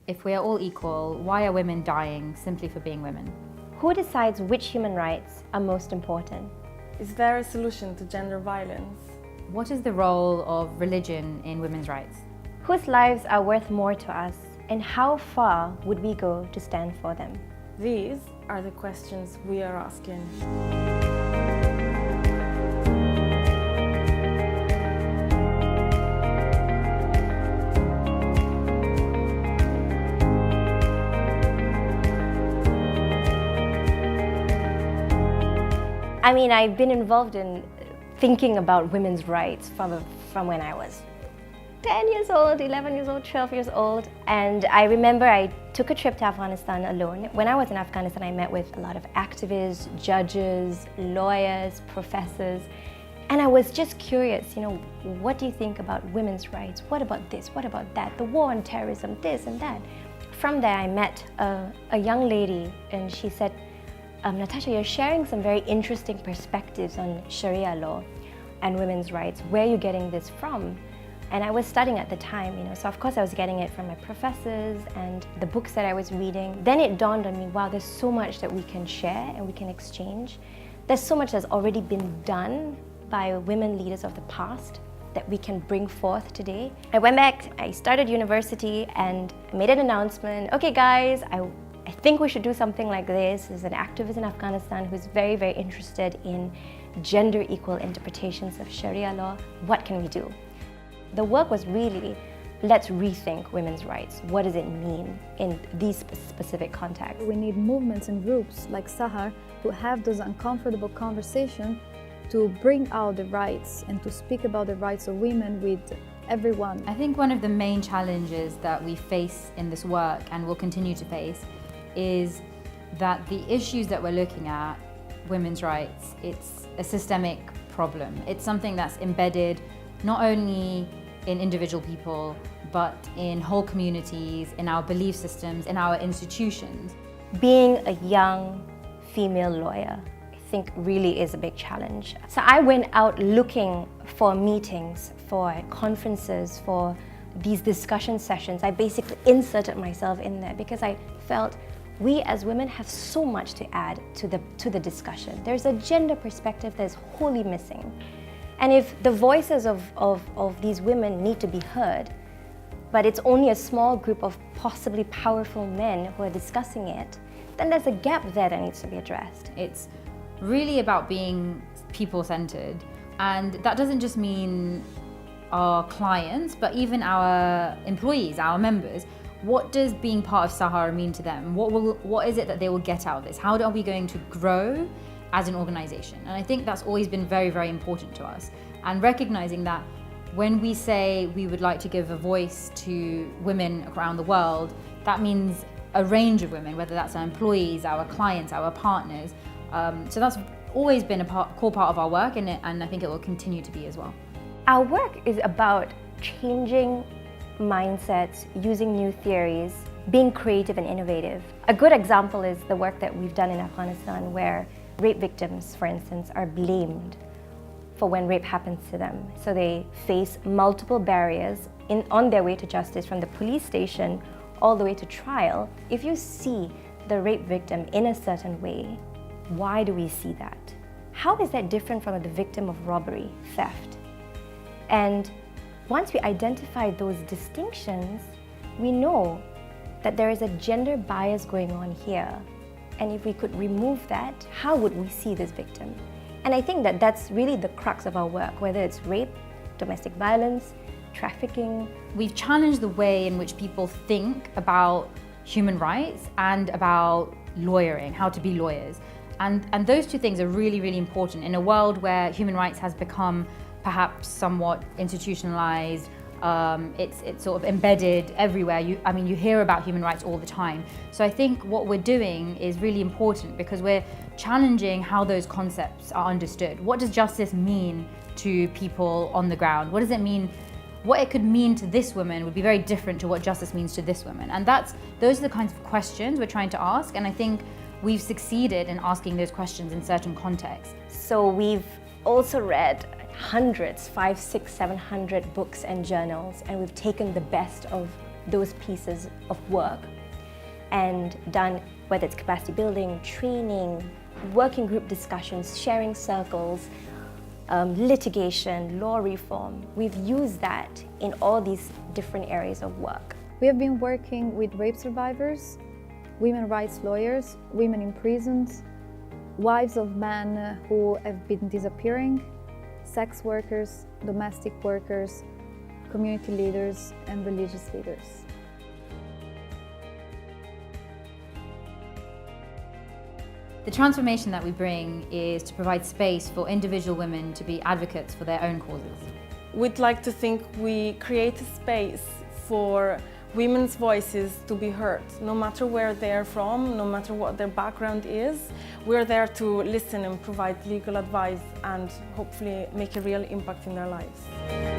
If we are all equal, why are women dying simply for being women? Who decides which human rights are most important? Is there a solution to gender violence? What is the role of religion in women's rights? Whose lives are worth more to us, and how far would we go to stand for them? These are the questions we are asking. I mean, I've been involved in thinking about women's rights from when I was 10 years old, 11 years old, 12 years old. And I remember I took a trip to Afghanistan alone. When I was in Afghanistan, I met with a lot of activists, judges, lawyers, professors. And I was just curious, what do you think about women's rights? What about this? What about that? The war on terrorism, this and that. From there, I met a young lady, and she said, Natasha, you're sharing some very interesting perspectives on Sharia law and women's rights. Where are you getting this from? And I was studying at the time, so of course I was getting it from my professors and the books that I was reading. Then it dawned on me, wow, there's so much that we can share and we can exchange. There's so much that's already been done by women leaders of the past that we can bring forth today. I went back, I started university and made an announcement. Okay guys, I think we should do something like this. There's an activist in Afghanistan who's very, very interested in gender equal interpretations of Sharia law. What can we do? The work was really, let's rethink women's rights. What does it mean in these specific contexts? We need movements and groups like SAHR to have those uncomfortable conversations, to bring out the rights and to speak about the rights of women with everyone. I think one of the main challenges that we face in this work and will continue to face is that the issues that we're looking at, women's rights, it's a systemic problem. It's something that's embedded not only in individual people, but in whole communities, in our belief systems, in our institutions. Being a young female lawyer, I think really is a big challenge. So I went out looking for meetings, for conferences, for these discussion sessions. I basically inserted myself in there because I felt we as women have so much to add to the discussion. There's a gender perspective that's wholly missing. And if the voices of these women need to be heard, but it's only a small group of possibly powerful men who are discussing it, then there's a gap there that needs to be addressed. It's really about being people-centered, and that doesn't just mean our clients, but even our employees, our members. What does being part of SAHR mean to them? What is it that they will get out of this? How are we going to grow as an organization? And I think that's always been very, very important to us. And recognizing that when we say we would like to give a voice to women around the world, that means a range of women, whether that's our employees, our clients, our partners. So that's always been a core part of our work, and I think it will continue to be as well. Our work is about changing mindsets, using new theories, being creative and innovative. A good example is the work that we've done in Afghanistan, where rape victims, for instance, are blamed for when rape happens to them. So they face multiple barriers on their way to justice, from the police station all the way to trial. If you see the rape victim in a certain way, why do we see that? How is that different from the victim of robbery, theft? And once we identify those distinctions, we know that there is a gender bias going on here. And if we could remove that, how would we see this victim? And I think that that's really the crux of our work, whether it's rape, domestic violence, trafficking. We've challenged the way in which people think about human rights and about lawyering, how to be lawyers. And those two things are really, really important in a world where human rights has become perhaps somewhat institutionalized. It's sort of embedded everywhere. You hear about human rights all the time. So I think what we're doing is really important because we're challenging how those concepts are understood. What does justice mean to people on the ground? What does it mean? What it could mean to this woman would be very different to what justice means to this woman. And those are the kinds of questions we're trying to ask. And I think we've succeeded in asking those questions in certain contexts. So we've also read hundreds, 500, 600, 700 books and journals, and we've taken the best of those pieces of work and done, whether it's capacity building, training, working group discussions, sharing circles, litigation, law reform. We've used that in all these different areas of work. We have been working with rape survivors, women rights lawyers, women in prisons, wives of men who have been disappearing, sex workers, domestic workers, community leaders, and religious leaders. The transformation that we bring is to provide space for individual women to be advocates for their own causes. We'd like to think we create a space for women's voices to be heard, no matter where they're from, no matter what their background is. We're there to listen and provide legal advice and hopefully make a real impact in their lives.